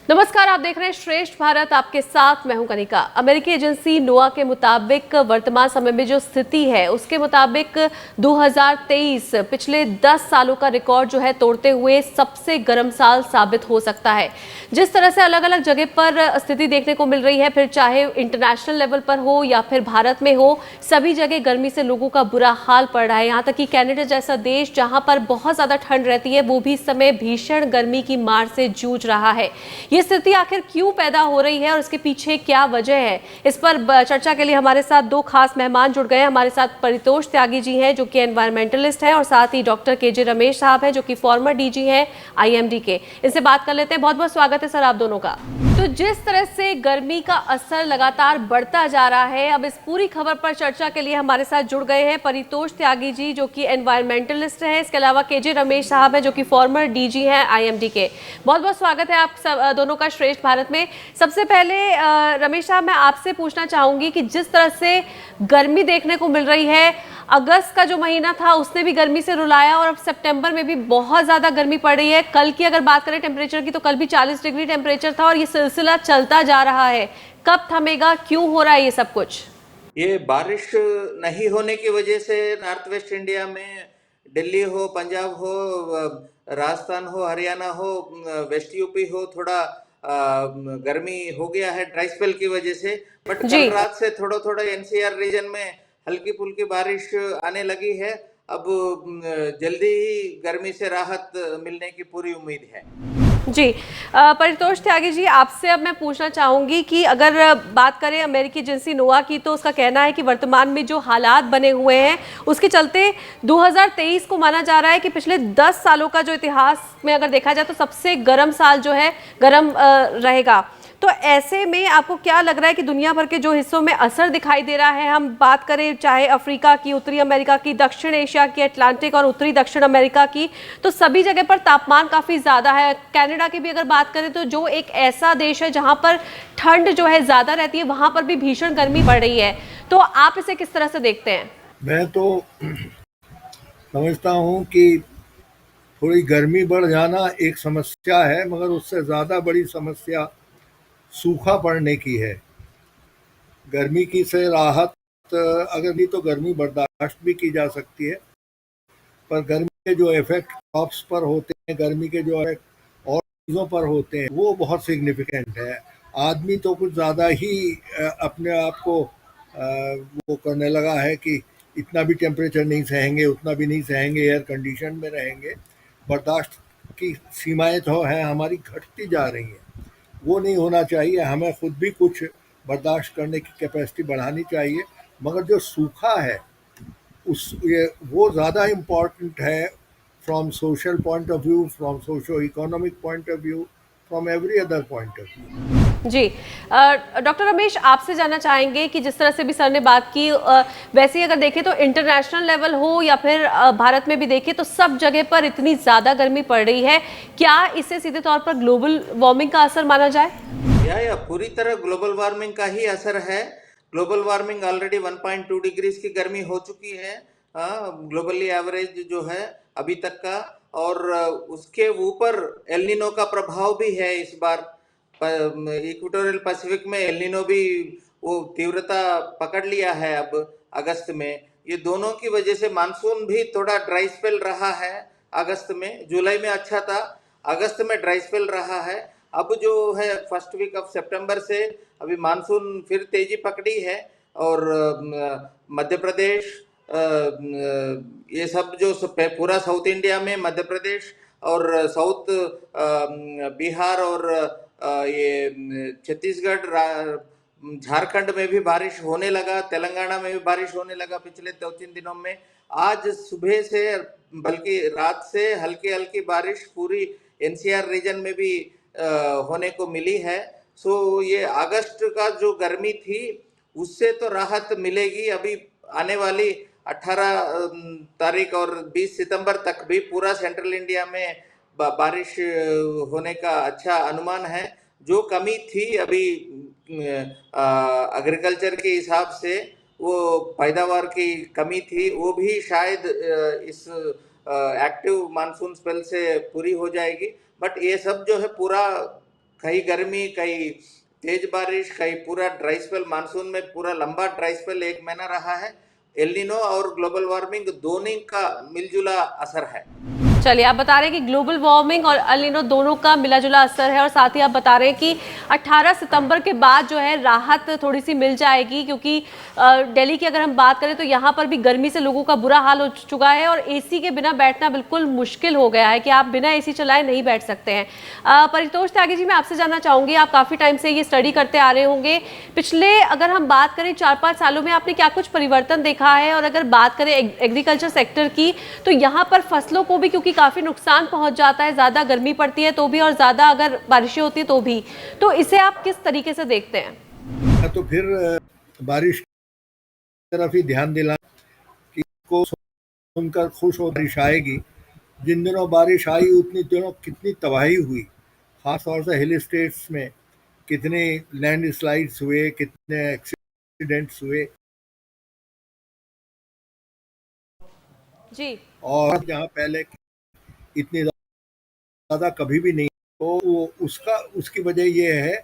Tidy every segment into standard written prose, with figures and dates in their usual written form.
नमस्कार, आप देख रहे हैं श्रेष्ठ भारत। आपके साथ मैं हूं कनिका। अमेरिकी एजेंसी नोआ के मुताबिक वर्तमान समय में जो स्थिति है उसके मुताबिक 2023 पिछले 10 सालों का रिकॉर्ड जो है तोड़ते हुए सबसे गर्म साल साबित हो सकता है। जिस तरह से अलग अलग जगह पर स्थिति देखने को मिल रही है, फिर चाहे इंटरनेशनल लेवल पर हो या फिर भारत में हो, सभी जगह गर्मी से लोगों का बुरा हाल पड़ रहा है। यहाँ तक कि कनाडा जैसा देश जहां पर बहुत ज्यादा ठंड रहती है, वो भी इस समय भीषण गर्मी की मार से जूझ रहा है। ये स्थिति आखिर क्यों पैदा हो रही है और इसके पीछे क्या वजह है, इस पर चर्चा के लिए हमारे साथ दो खास मेहमान जुड़ गए हैं। हमारे साथ परितोष त्यागी जी हैं जो कि एनवायरमेंटलिस्ट हैं, और साथ ही डॉक्टर केजे रमेश साहब हैं जो कि फॉर्मर डीजी हैं आईएमडी के। इनसे बात कर लेते हैं। बहुत बहुत स्वागत है सर आप दोनों का। तो जिस तरह से गर्मी का असर लगातार बढ़ता जा रहा है, अब इस पूरी खबर पर चर्चा के लिए हमारे साथ जुड़ गए हैं परितोष त्यागी जी जो कि एनवायरमेंटलिस्ट हैं, इसके अलावा केजे रमेश साहब हैं जो कि फॉर्मर डीजी हैं आईएमडी के। बहुत बहुत स्वागत है आप सब दोनों का श्रेष्ठ भारत में। सबसे पहले रमेश साहब, मैं आपसे पूछना चाहूंगी कि जिस तरह से गर्मी देखने को मिल रही है, अगस्त का जो महीना था उसने भी गर्मी से रुलाया और अब सितंबर में भी बहुत ज्यादा गर्मी पड़ रही है। कल की अगर बात करें टेम्परेचर की, तो कल भी 40 डिग्री टेम्परेचर था और ये सिलसिला चलता जा रहा है। कब थमेगा, क्यों हो रहा है ये सब कुछ? ये बारिश नहीं होने की वजह से नॉर्थ वेस्ट इंडिया में दिल्ली हो, पंजाब हो, राजस्थान हो, हरियाणा हो, वेस्ट यूपी हो, थोड़ा गर्मी हो गया है ड्राई स्पेल की वजह से। बट कल जी रात से थोड़ा थोड़ा एनसीआर रीजन में हल्की फुल्की बारिश आने लगी है। अब जल्दी ही गर्मी से राहत मिलने की पूरी उम्मीद है। जी, परितोष त्यागी जी, आपसे अब मैं पूछना चाहूंगी कि अगर बात करें अमेरिकी एजेंसी नोआ की, तो उसका कहना है कि वर्तमान में जो हालात बने हुए हैं उसके चलते 2023 को माना जा रहा है कि पिछले 10 सालों का जो इतिहास में अगर देखा जाए तो सबसे गर्म साल जो है गर्म रहेगा। तो ऐसे में आपको क्या लग रहा है कि दुनिया भर के जो हिस्सों में असर दिखाई दे रहा है, हम बात करें चाहे अफ्रीका की, उत्तरी अमेरिका की, दक्षिण एशिया की, अटलांटिक और उत्तरी दक्षिण अमेरिका की, तो सभी जगह पर तापमान काफी ज्यादा है। कनाडा की भी अगर बात करें तो जो एक ऐसा देश है जहां पर ठंड जो है ज्यादा रहती है, वहां पर भी भीषण गर्मी बढ़ रही है। तो आप इसे किस तरह से देखते हैं? मैं तो समझता हूँ कि थोड़ी गर्मी बढ़ जाना एक समस्या है, मगर उससे ज़्यादा बड़ी समस्या सूखा पड़ने की है। गर्मी की से राहत अगर नहीं तो गर्मी बर्दाश्त भी की जा सकती है, पर गर्मी के जो इफ़ेक्ट क्रॉप्स पर होते हैं, गर्मी के जो इफ़ेक्ट और चीज़ों पर होते हैं, वो बहुत सिग्निफिकेंट है। आदमी तो कुछ ज़्यादा ही अपने आप को वो करने लगा है कि इतना भी टेम्परेचर नहीं सहेंगे, उतना भी नहीं सहेंगे, एयर कंडीशन में रहेंगे। बर्दाश्त की सीमाएं तो हैं हमारी, घटती जा रही हैं। वो नहीं होना चाहिए। हमें खुद भी कुछ बर्दाश्त करने की कैपेसिटी बढ़ानी चाहिए। मगर जो सूखा है उस ये वो ज़्यादा इम्पॉर्टेंट है, from social point of view, from socio economic point of view, from every other point of view. जी, डॉक्टर रमेश, आपसे जानना चाहेंगे कि जिस तरह से भी सर ने बात की, वैसे ही अगर देखें तो इंटरनेशनल लेवल हो या फिर भारत में भी देखें तो सब जगह पर इतनी ज़्यादा गर्मी पड़ रही है। क्या इसे सीधे तौर पर ग्लोबल वार्मिंग का असर माना जाए? या पूरी तरह ग्लोबल वार्मिंग का ही असर है। ग्लोबल वार्मिंग ऑलरेडी 1.2 डिग्रीज की गर्मी हो चुकी है ग्लोबली एवरेज जो है अभी तक का। और उसके ऊपर एल्निनो का प्रभाव भी है इस बार। इक्वेटोरियल पैसिफिक में एल्निनो भी वो तीव्रता पकड़ लिया है अब अगस्त में। ये दोनों की वजह से मानसून भी थोड़ा ड्राई स्पेल रहा है अगस्त में। जुलाई में अच्छा था, अगस्त में ड्राई स्पेल रहा है। अब जो है फर्स्ट वीक ऑफ सितंबर से अभी मानसून फिर तेजी पकड़ी है। और मध्य प्रदेश, ये सब जो पूरा साउथ इंडिया में मध्य प्रदेश और साउथ बिहार और ये छत्तीसगढ़, झारखंड में भी बारिश होने लगा, तेलंगाना में भी बारिश होने लगा पिछले 2-3 दिनों में। आज सुबह से बल्कि रात से हल्की हल्की बारिश पूरी एनसीआर रीजन में भी होने को मिली है। सो ये अगस्त का जो गर्मी थी उससे तो राहत मिलेगी। अभी आने वाली 18 तारीख और 20 सितंबर तक भी पूरा सेंट्रल इंडिया में बारिश होने का अच्छा अनुमान है। जो कमी थी अभी एग्रीकल्चर के हिसाब से, वो पैदावार की कमी थी, वो भी शायद इस एक्टिव मानसून स्पेल से पूरी हो जाएगी। बट ये सब जो है पूरा कहीं गर्मी, कहीं तेज बारिश, कहीं पूरा ड्राई स्पेल, मानसून में पूरा लंबा ड्राई स्पेल 1 महीना रहा है। एल नीनो और ग्लोबल वार्मिंग दोनों का मिलजुला असर है। चलिए, आप बता रहे हैं कि ग्लोबल वार्मिंग और एल नीनो दोनों का मिला जुला असर है, और साथ ही आप बता रहे हैं कि 18 सितंबर के बाद जो है राहत थोड़ी सी मिल जाएगी, क्योंकि दिल्ली की अगर हम बात करें तो यहाँ पर भी गर्मी से लोगों का बुरा हाल हो चुका है और एसी के बिना बैठना बिल्कुल मुश्किल हो गया है कि आप बिना एसी चलाए नहीं बैठ सकते हैं। परितोष त्यागी जी, मैं आपसे जानना चाहूँगी, आप काफ़ी टाइम से ये स्टडी करते आ रहे होंगे, पिछले अगर हम बात करें 4-5 सालों में आपने क्या कुछ परिवर्तन देखा है? और अगर बात करें एग्रीकल्चर सेक्टर की, तो यहाँ पर फसलों को भी क्योंकि काफी नुकसान पहुंच जाता है, ज्यादा गर्मी पड़ती है तो भी और ज्यादा अगर बारिशें होती है तो भी, तो इसे आप किस तरीके से देखते हैं? तो फिर बारिश की तरफ ही ध्यान दिला कि को सुनकर खुश हो, बारिश आएगी। जिन दिनों बारिश आई उतनी दिनों कितनी तबाही हुई, खास तौर से हिल स्टेट्स में कितने लैंड स्लाइड्स हुए, कितने एक्सीडेंट्स हुए। जी। और जहाँ पहले इतनी ज़्यादा कभी भी नहीं, तो उसकी वजह ये है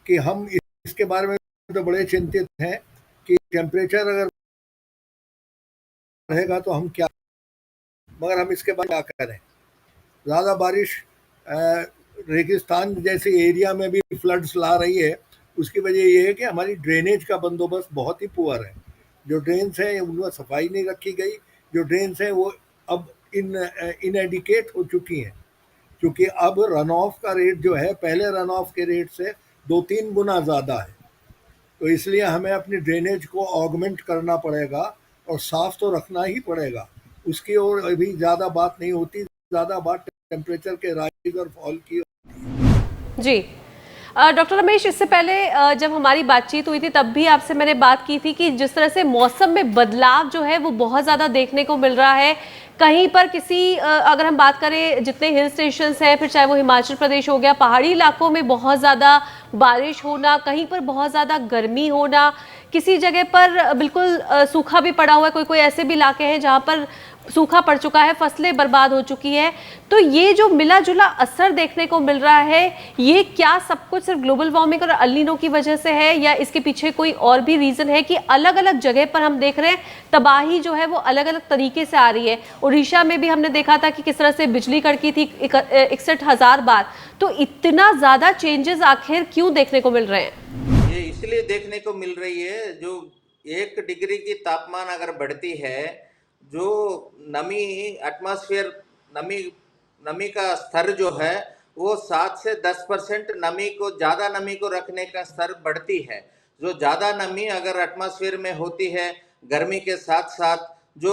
कि हम इसके बारे में तो बड़े चिंतित हैं कि टेम्परेचर अगर रहेगा तो हम क्या, मगर हम इसके बाद क्या करें। ज़्यादा बारिश रेगिस्तान जैसे एरिया में भी फ्लड्स ला रही है। उसकी वजह ये है कि हमारी ड्रेनेज का बंदोबस्त बहुत ही पुअर है। जो ड्रेन्स हैं उनमें सफाई नहीं रखी गई, जो ड्रेन्स हैं वो अब इनएडिकेट हो चुकी हैं, क्योंकि अब रन ऑफ का रेट जो है पहले रन ऑफ के रेट से 2-3 गुना ज़्यादा है। तो इसलिए हमें अपनी ड्रेनेज को ऑगमेंट करना पड़ेगा और साफ तो रखना ही पड़ेगा। उसकी ओर अभी ज़्यादा बात नहीं होती, ज़्यादा बात टेम्परेचर के राइज और फॉल की। जी डॉक्टर रमेश, इससे पहले जब हमारी बातचीत हुई थी तब भी आपसे मैंने बात की थी कि जिस तरह से मौसम में बदलाव जो है वो बहुत ज़्यादा देखने को मिल रहा है। कहीं पर किसी अगर हम बात करें जितने हिल स्टेशंस हैं, फिर चाहे वो हिमाचल प्रदेश हो गया, पहाड़ी इलाकों में बहुत ज़्यादा बारिश होना, कहीं पर बहुत ज़्यादा गर्मी होना, किसी जगह पर बिल्कुल सूखा भी पड़ा हुआ है। कोई ऐसे भी इलाके हैं जहाँ पर सूखा पड़ चुका है, फसलें बर्बाद हो चुकी है। तो ये जो मिला जुला असर देखने को मिल रहा है, ये क्या सब कुछ सिर्फ ग्लोबल वार्मिंग और एल नीनो की वजह से है, या इसके पीछे कोई और भी रीजन है कि अलग अलग जगह पर हम देख रहे हैं तबाही जो है वो अलग अलग तरीके से आ रही है? उड़ीसा में भी हमने देखा था कि किस तरह से बिजली कड़की थी 61,000 बार। तो इतना ज्यादा चेंजेस आखिर क्यों देखने को मिल रहे हैं? ये इसलिए देखने को मिल रही है, जो 1 डिग्री की तापमान अगर बढ़ती है, जो नमी एटमॉस्फेयर नमी का स्तर जो है वो 7 से 10% नमी को, ज़्यादा नमी को रखने का स्तर बढ़ती है। जो ज़्यादा नमी अगर एटमॉस्फेयर में होती है, गर्मी के साथ साथ जो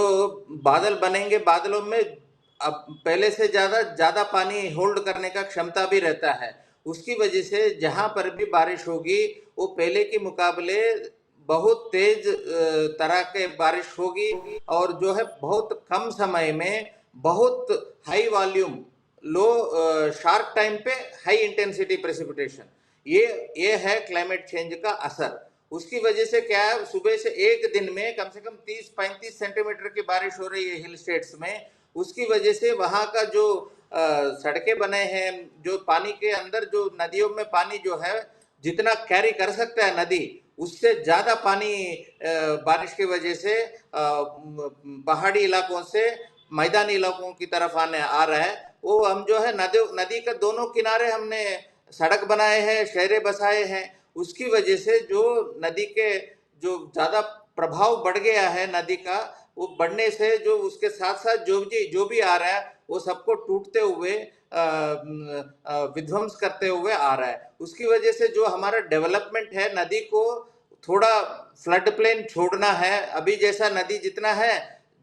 बादल बनेंगे, बादलों में अब पहले से ज़्यादा पानी होल्ड करने का क्षमता भी रहता है। उसकी वजह से जहाँ पर भी बारिश होगी वो पहले के मुकाबले बहुत तेज तरह के बारिश होगी, और जो है बहुत कम समय में बहुत हाई वॉल्यूम, लो शार्प टाइम पे हाई इंटेंसिटी प्रेसिपिटेशन, ये है क्लाइमेट चेंज का असर। उसकी वजह से क्या है, सुबह से एक दिन में कम से कम 30-35 सेंटीमीटर की बारिश हो रही है हिल स्टेट्स में। उसकी वजह से वहाँ का जो सड़कें बने हैं, जो पानी के अंदर, जो नदियों में पानी जो है जितना कैरी कर सकता है नदी, उससे ज़्यादा पानी बारिश की वजह से पहाड़ी इलाकों से मैदानी इलाकों की तरफ आ रहा है। वो हम जो है नदी के दोनों किनारे हमने सड़क बनाए हैं, शहरें बसाए हैं। उसकी वजह से जो नदी के जो ज़्यादा प्रभाव बढ़ गया है नदी का, वो बढ़ने से जो उसके साथ साथ जो भी आ रहा है वो सबको टूटते हुए विध्वंस करते हुए आ रहा है। उसकी वजह से जो हमारा डेवलपमेंट है, नदी को थोड़ा फ्लड प्लेन छोड़ना है। अभी जैसा नदी जितना है,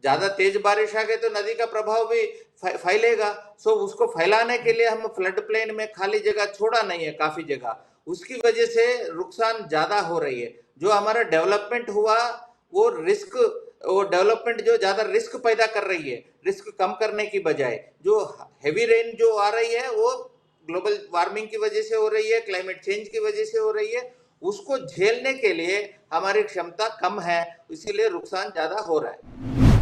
ज़्यादा तेज बारिश आ गई तो नदी का प्रभाव भी फैलेगा। सो उसको फैलाने के लिए हम फ्लड प्लेन में खाली जगह छोड़ा नहीं है काफ़ी जगह। उसकी वजह से नुकसान ज़्यादा हो रही है। जो हमारा डेवलपमेंट हुआ वो डेवलपमेंट जो ज़्यादा रिस्क पैदा कर रही है, रिस्क कम करने की बजाय जो हेवी रेन जो आ रही है वो ग्लोबल वार्मिंग की वजह से हो रही है, क्लाइमेट चेंज की वजह से हो रही है। उसको झेलने के लिए हमारी क्षमता कम है, इसीलिए नुकसान ज़्यादा हो रहा है।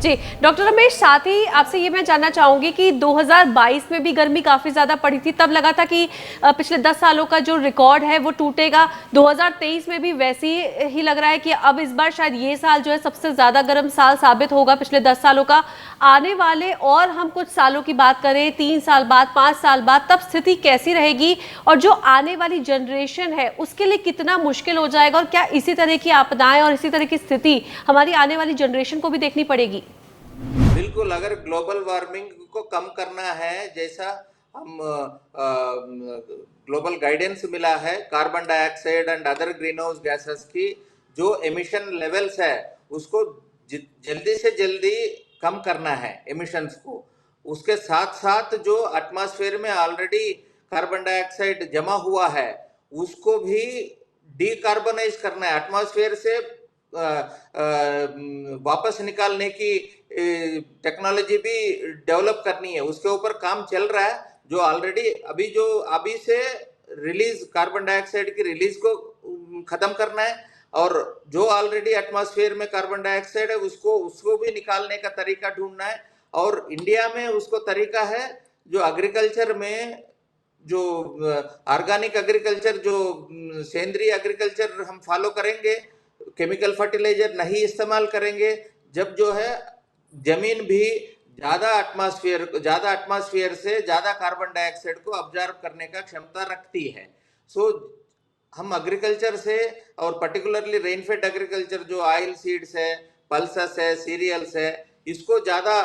जी डॉक्टर रमेश, साथ ही आपसे ये मैं जानना चाहूंगी कि 2022 में भी गर्मी काफी ज्यादा पड़ी थी, तब लगा था कि पिछले 10 सालों का जो रिकॉर्ड है वो टूटेगा। 2023 में भी वैसे ही लग रहा है कि अब इस बार शायद ये साल जो है सबसे ज्यादा गर्म साल साबित होगा पिछले 10 सालों का। आने वाले और हम कुछ सालों की बात करें, 3 साल बाद, 5 साल बाद, तब स्थिति कैसी रहेगी और जो आने वाली जनरेशन है उसके लिए कितना मुश्किल हो जाएगा, और क्या इसी तरह की आपदाएं और इसी तरह की स्थिति हमारी आने वाली जनरेशन को भी देखनी पड़ेगी? बिल्कुल, अगर ग्लोबल वार्मिंग को कम करना है, जैसा हम ग्लोबल गाइडेंस मिला है, carbon dioxide and other green house gases की जो एमिशन लेवल्स है उसको जल्दी से जल्दी कम करना है एमिशंस को। उसके साथ साथ जो एटमॉस्फेयर में ऑलरेडी कार्बन डाइऑक्साइड जमा हुआ है उसको भी डीकार्बनाइज करना है, एटमॉस्फेयर से वापस निकालने की टेक्नोलॉजी भी डेवलप करनी है। उसके ऊपर काम चल रहा है, जो ऑलरेडी अभी से रिलीज कार्बन डाइऑक्साइड की रिलीज को खत्म करना है, और जो ऑलरेडी एटमॉस्फेयर में कार्बन डाइऑक्साइड है उसको भी निकालने का तरीका ढूंढना है। और इंडिया में उसको तरीका है जो एग्रीकल्चर में जो ऑर्गेनिक एग्रीकल्चर, जो सेंद्रीय एग्रीकल्चर हम फॉलो करेंगे, केमिकल फर्टिलाइजर नहीं इस्तेमाल करेंगे, जब जो है जमीन भी ज्यादा एटमॉस्फेयर से ज्यादा कार्बन डाइऑक्साइड को ऑब्जर्व करने का क्षमता रखती है। सो हम एग्रीकल्चर से, और पर्टिकुलरली रेनफेड एग्रीकल्चर जो ऑयल सीड्स है, पल्सेस है, सीरियल्स है, इसको ज्यादा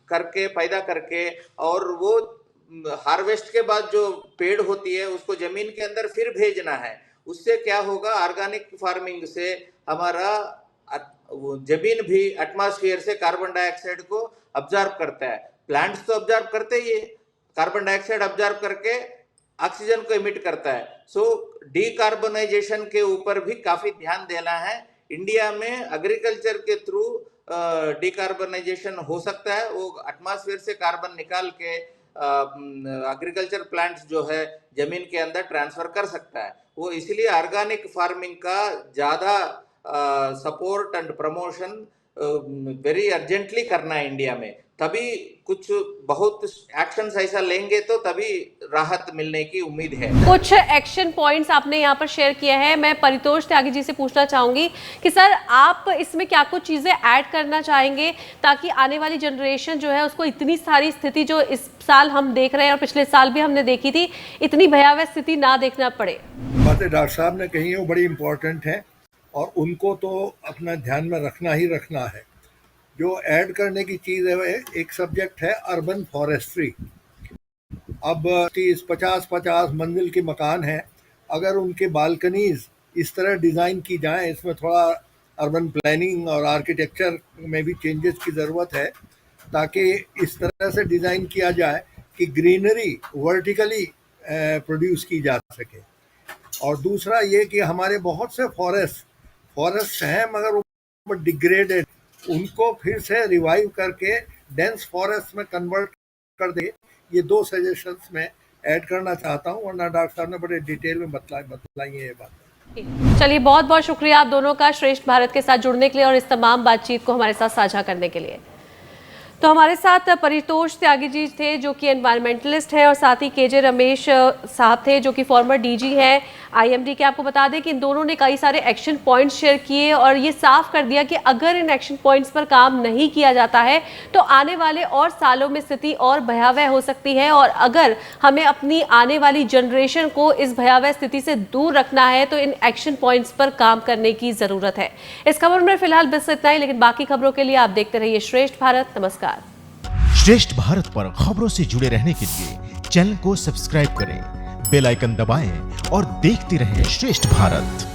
करके पैदा करके, और वो हार्वेस्ट के बाद जो पेड़ होती है उसको जमीन के अंदर फिर भेजना है। उससे क्या होगा, ऑर्गेनिक फार्मिंग से हमारा जमीन भी एटमॉस्फेयर से कार्बन डाइऑक्साइड को ऑब्जर्व करता है। प्लांट्स तो ऑब्जर्व करते ही है, कार्बन डाइऑक्साइड ऑब्जर्व करके ऑक्सीजन को इमिट करता है। सो डीकार्बनाइजेशन के ऊपर भी काफी ध्यान देना है। इंडिया में एग्रीकल्चर के थ्रू डीकार्बनाइजेशन हो सकता है, वो एटमॉस्फेयर से कार्बन निकाल के एग्रीकल्चर प्लांट्स जो है जमीन के अंदर ट्रांसफर कर सकता है। वो इसलिए ऑर्गेनिक फार्मिंग का ज्यादा support and promotion very urgently करना है इंडिया में। तभी कुछ बहुत एक्शंस ऐसा लेंगे तो तभी राहत मिलने की उम्मीद है। कुछ एक्शन पॉइंट्स आपने यहाँ पर शेयर किए हैं। मैं परितोष त्यागी जी से पूछना चाहूंगी कि सर आप इसमें क्या कुछ चीजें ऐड करना चाहेंगे ताकि आने वाली जनरेशन जो है उसको इतनी सारी स्थिति जो इस साल हम देख रहे हैं और पिछले साल भी हमने देखी थी, इतनी भयावह स्थिति ना देखना पड़े? बातें डॉक्टर साहब ने कही है वो बड़ी इंपॉर्टेंट है और उनको तो अपना ध्यान में रखना ही रखना है। जो ऐड करने की चीज़ है, एक सब्जेक्ट है अर्बन फॉरेस्ट्री। अब 30-50 मंजिल के मकान हैं, अगर उनके बालकनीज इस तरह डिज़ाइन की जाएं, इसमें थोड़ा अर्बन प्लानिंग और आर्किटेक्चर में भी चेंजेस की ज़रूरत है, ताकि इस तरह से डिज़ाइन किया जाए कि ग्रीनरी वर्टिकली प्रोड्यूस की जा सके। और दूसरा ये कि हमारे बहुत से फॉरेस्ट हैं मगर वो डिग्रेडेड, उनको फिर से रिवाइव करके डेंस फॉरेस्ट में कन्वर्ट कर दे। ये 2 सजेशंस में ऐड करना चाहता हूँ, वरना डॉक्टर साहब ने बड़े डिटेल में बतलाई है ये बात। चलिए, बहुत बहुत शुक्रिया आप दोनों का श्रेष्ठ भारत के साथ जुड़ने के लिए और इस तमाम बातचीत को हमारे साथ साझा करने के लिए। तो हमारे साथ परितोष त्यागी जी थे जो कि एनवायरमेंटलिस्ट हैं, और साथ ही केजे रमेश साहब थे जो कि फॉर्मर डीजी हैं आईएमडी के। आपको बता दें कि इन दोनों ने कई सारे एक्शन पॉइंट्स शेयर किए और ये साफ कर दिया कि अगर इन एक्शन पॉइंट्स पर काम नहीं किया जाता है तो आने वाले और सालों में स्थिति और भयावह हो सकती है, और अगर हमें अपनी आने वाली जनरेशन को इस भयावह स्थिति से दूर रखना है तो इन एक्शन पॉइंट्स पर काम करने की जरूरत है। इस खबर में फिलहाल बस इतना ही, लेकिन बाकी खबरों के लिए आप देखते रहिए श्रेष्ठ भारत। नमस्कार। श्रेष्ठ भारत पर खबरों से जुड़े रहने के लिए चैनल को सब्सक्राइब करें, बेल आइकन दबाएं और देखते रहें श्रेष्ठ भारत।